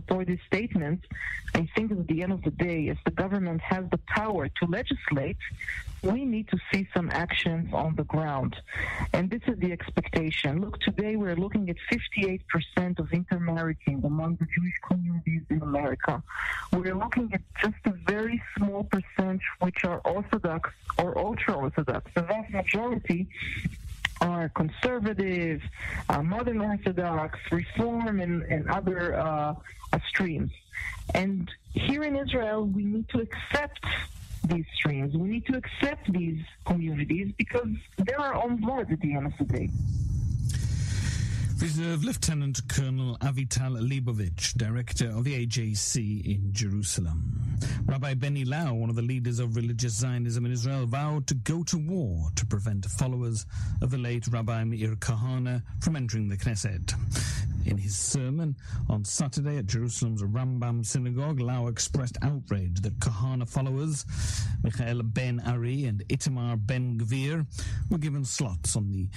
support these statements. I think at the end of the day, as the government has the power to legislate, we need to see some actions on the ground. And this is the expectation. Look, today we're looking at 58% of intermarrying among the Jewish communities in America. We're looking at just a very small percent which are Orthodox or ultra-Orthodox. The vast majority are conservative, modern Orthodox, Reform, and other streams. And here in Israel, we need to accept these streams. We need to accept these communities because they're our own blood at the end of the day. Reserve Lieutenant Colonel Avital Leibovich, Director of the AJC in Jerusalem. Rabbi Benny Lau, one of the leaders of religious Zionism in Israel, vowed to go to war to prevent followers of the late Rabbi Meir Kahane from entering the Knesset. In his sermon on Saturday at Jerusalem's Rambam Synagogue, Lau expressed outrage that Kahane followers, Michael Ben Ari and Itamar Ben Gvir, were given slots on the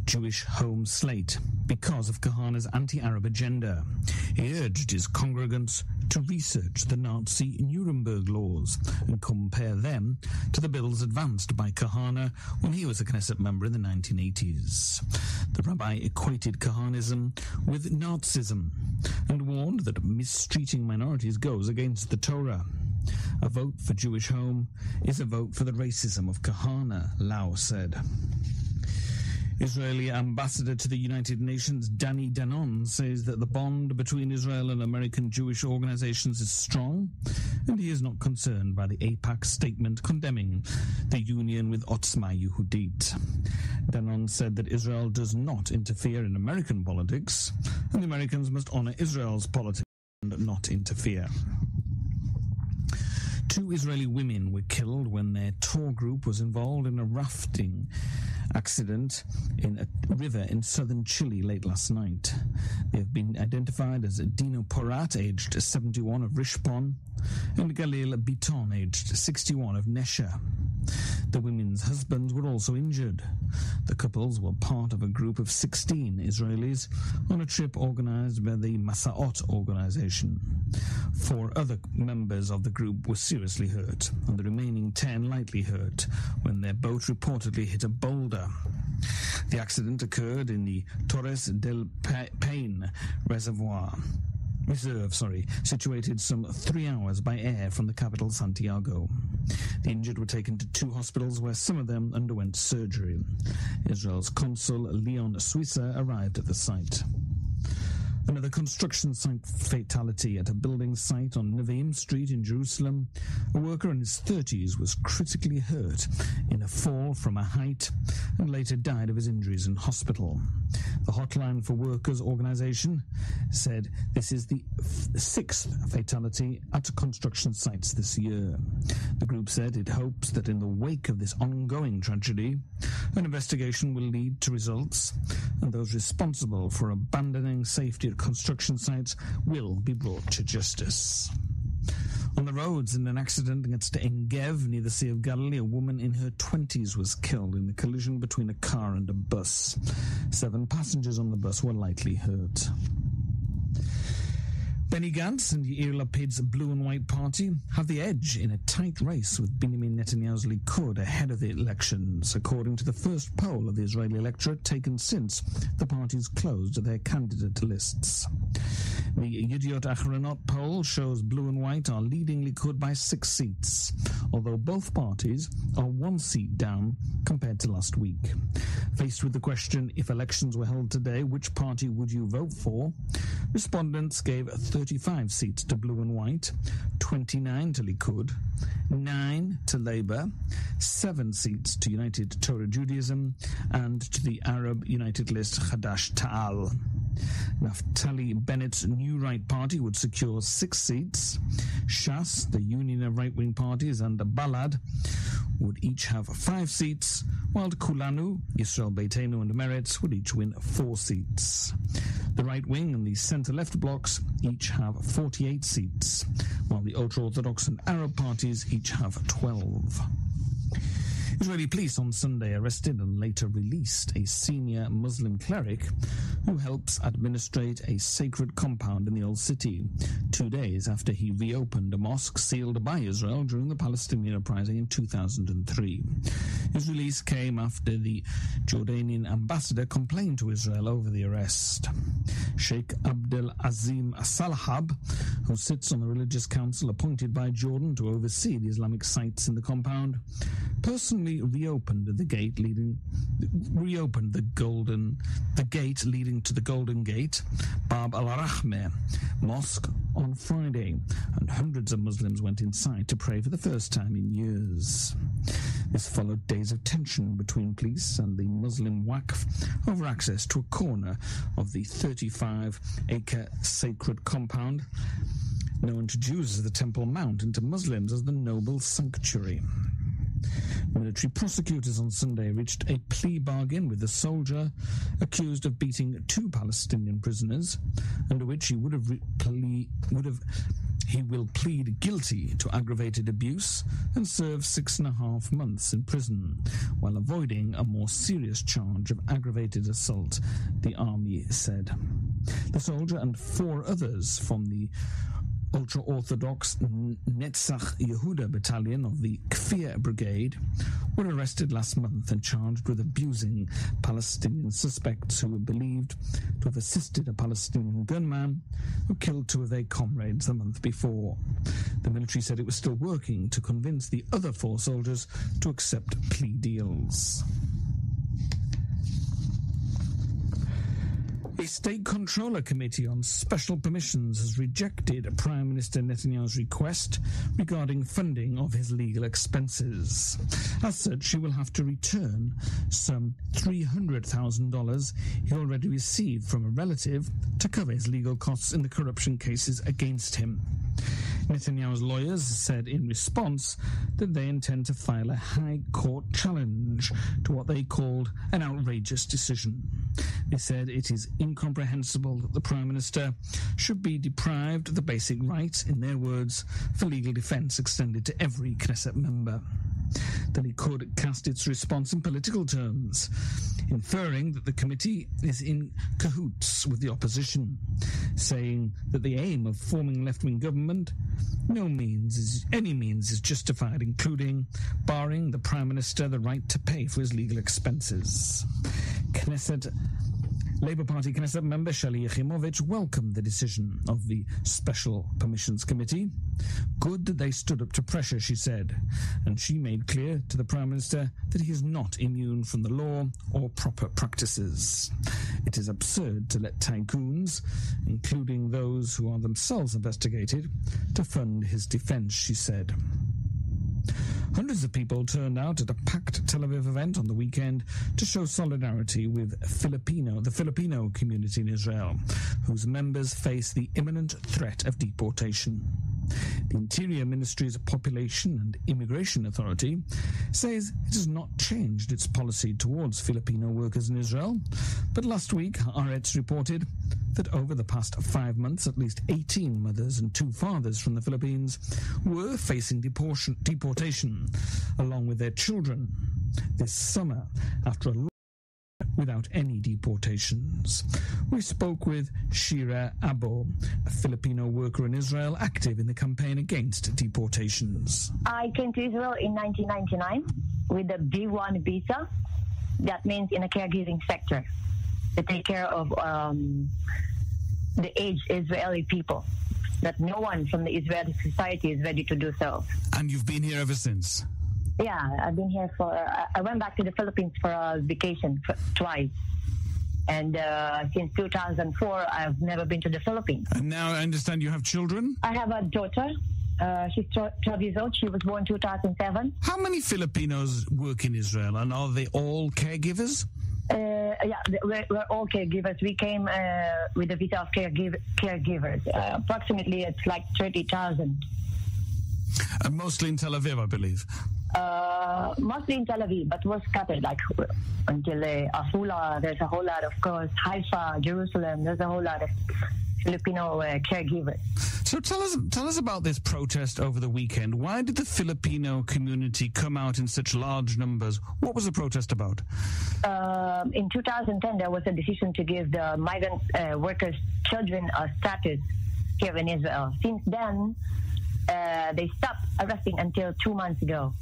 Jewish home slate because of Kahane's anti-Arab agenda. He urged his congregants to research the Nazi Nuremberg laws and compare them to the bills advanced by Kahane when he was a Knesset member in the 1980s. The rabbi equated Kahanism with Nazism and warned that mistreating minorities goes against the Torah. A vote for Jewish home is a vote for the racism of Kahane, Lau said. Israeli ambassador to the United Nations, Danny Danon, says that the bond between Israel and American Jewish organizations is strong, and he is not concerned by the AIPAC statement condemning the union with Otzma Yehudit. Danon said that Israel does not interfere in American politics, and the Americans must honor Israel's politics and not interfere. 2 Israeli women were killed when their tour group was involved in a rafting accident in a river in southern Chile late last night. They have been identified as Dino Porat, aged 71, of Rishpon, and Galil Biton, aged 61, of Nesha. The women's husbands were also injured. The couples were part of a group of 16 Israelis on a trip organized by the Masaot organization. 4 other members of the group were seriously hurt, and the remaining 10 lightly hurt when their boat reportedly hit a boulder. The accident occurred in the Torres del Paine Reserve, situated some 3 hours by air from the capital Santiago. The injured were taken to 2 hospitals where some of them underwent surgery. Israel's consul Leon Suissa arrived at the site. Another construction site fatality at a building site on Nevi'im Street in Jerusalem. A worker in his 30s was critically hurt in a fall from a height and later died of his injuries in hospital. The Hotline for Workers organization said this is the 6th fatality at construction sites this year. The group said it hopes that in the wake of this ongoing tragedy, an investigation will lead to results, and those responsible for abandoning safety at construction sites will be brought to justice. On the roads, in an accident against Engev near the Sea of Galilee, a woman in her 20s was killed in a collision between a car and a bus. 7 passengers on the bus were lightly hurt. Benny Gantz and Yair Lapid's Blue and White Party have the edge in a tight race with Benjamin Netanyahu's Likud ahead of the elections, according to the first poll of the Israeli electorate taken since the parties closed their candidate lists. The Yediot Achronot poll shows Blue and White are leading Likud by 6 seats, although both parties are 1 seat down compared to last week. Faced with the question, if elections were held today, which party would you vote for? Respondents gave 35 seats to Blue and White, 29 to Likud, 9 to Labour, 7 seats to United Torah Judaism, and to the Arab United List Hadash Ta'al. Naftali Bennett's New Right Party would secure 6 seats. Shas, the Union of Right-Wing Parties, and Balad would each have 5 seats, while Kulanu, Yisrael Beitenu, and Meretz would each win 4 seats. The right-wing and the centre-left blocs each have 48 seats, while the ultra-Orthodox and Arab parties each have 12. Israeli police on Sunday arrested and later released a senior Muslim cleric who helps administrate a sacred compound in the Old City, 2 days after he reopened a mosque sealed by Israel during the Palestinian uprising in 2003. His release came after the Jordanian ambassador complained to Israel over the arrest. Sheikh Abdel Azim Salahab, who sits on the religious council appointed by Jordan to oversee the Islamic sites in the compound, personally reopened the gate leading to the Golden Gate, Bab al-Rahmeh Mosque on Friday, and hundreds of Muslims went inside to pray for the first time in years. This followed days of tension between police and the Muslim Waqf over access to a corner of the 35-acre sacred compound, known to Jews as the Temple Mount and to Muslims as the Noble Sanctuary. Military prosecutors on Sunday reached a plea bargain with the soldier accused of beating 2 Palestinian prisoners, under which he will plead guilty to aggravated abuse and serve 6.5 months in prison, while avoiding a more serious charge of aggravated assault, the army said. The soldier and 4 others from the ultra-Orthodox Netzach Yehuda battalion of the Kfir Brigade were arrested last month and charged with abusing Palestinian suspects who were believed to have assisted a Palestinian gunman who killed 2 of their comrades the month before. The military said it was still working to convince the other 4 soldiers to accept plea deals. A state controller committee on special permissions has rejected Prime Minister Netanyahu's request regarding funding of his legal expenses. As such, he will have to return some $300,000 he already received from a relative to cover his legal costs in the corruption cases against him. Netanyahu's lawyers said in response that they intend to file a high court challenge to what they called an outrageous decision. They said it is incomprehensible that the Prime Minister should be deprived of the basic right, in their words, for legal defense extended to every Knesset member. The Likud cast its response in political terms, inferring that the committee is in cahoots with the opposition, saying that the aim of forming left-wing government any means is justified, including barring the Prime Minister the right to pay for his legal expenses. Labour Party Knesset member Shali Yachimowicz welcomed the decision of the Special Permissions Committee. Good that they stood up to pressure, she said, and she made clear to the Prime Minister that he is not immune from the law or proper practices. It is absurd to let tycoons, including those who are themselves investigated, to fund his defence, she said. Hundreds of people turned out at a packed Tel Aviv event on the weekend to show solidarity with the Filipino community in Israel, whose members face the imminent threat of deportation. The Interior Ministry's Population and Immigration Authority says it has not changed its policy towards Filipino workers in Israel, but last week Haaretz reported that over the past 5 months, at least 18 mothers and 2 fathers from the Philippines were facing deportation, along with their children, this summer after a without any deportations. We spoke with Shira Abo, a Filipino worker in Israel active in the campaign against deportations. I came to Israel in 1999 with a B1 visa. That means in a caregiving sector to take care of the aged Israeli people. That no one from the Israeli society is ready to do so. And you've been here ever since? Yeah, I've been here I went back to the Philippines for a vacation twice. And since 2004, I've never been to the Philippines. And now I understand you have children? I have a daughter. She's 12 years old. She was born 2007. How many Filipinos work in Israel, and are they all caregivers? Yeah, we're all caregivers. We came with a visa of caregivers. Approximately, it's like 30,000. And mostly in Tel Aviv, I believe. Mostly in Tel Aviv, but we're scattered like until Afula. There's a whole lot, of course, Haifa, Jerusalem. There's a whole lot of Filipino caregivers. So tell us about this protest over the weekend. Why did the Filipino community come out in such large numbers? What was the protest about? In 2010, there was a decision to give the migrant workers' children a status here in Israel. Since then, they stopped arresting until 2 months ago.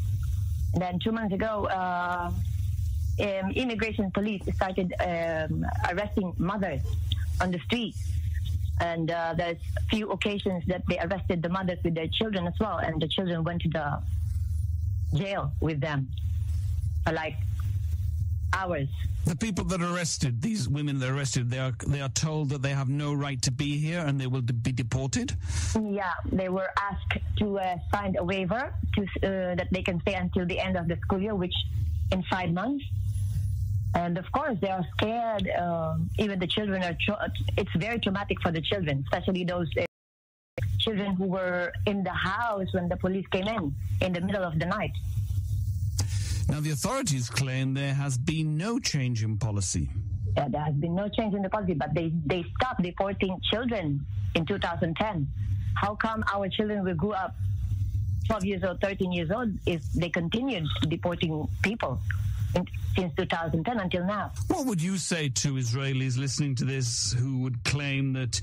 And then 2 months ago, immigration police started arresting mothers on the street. And there's a few occasions that they arrested the mothers with their children as well, and the children went to the jail with them for like hours. The people that are arrested, these women that are arrested, they are told that they have no right to be here and they will be deported? Yeah, they were asked to sign a waiver that they can stay until the end of the school year, which in 5 months. And of course, they are scared. Even the children are. It's very traumatic for the children, especially those children who were in the house when the police came in the middle of the night. Now, the authorities claim there has been no change in policy. Yeah, there has been no change in the policy, but they stopped deporting children in 2010. How come our children will grow up 12 years old, 13 years old if they continued deporting people since 2010 until now? What would you say to Israelis listening to this who would claim that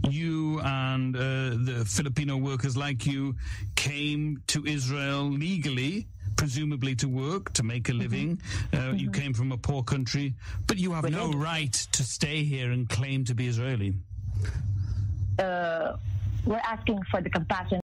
you and the Filipino workers like you came to Israel legally, presumably to work, to make a living? You came from a poor country, but you have no right to stay here and claim to be Israeli. We're asking for the compassion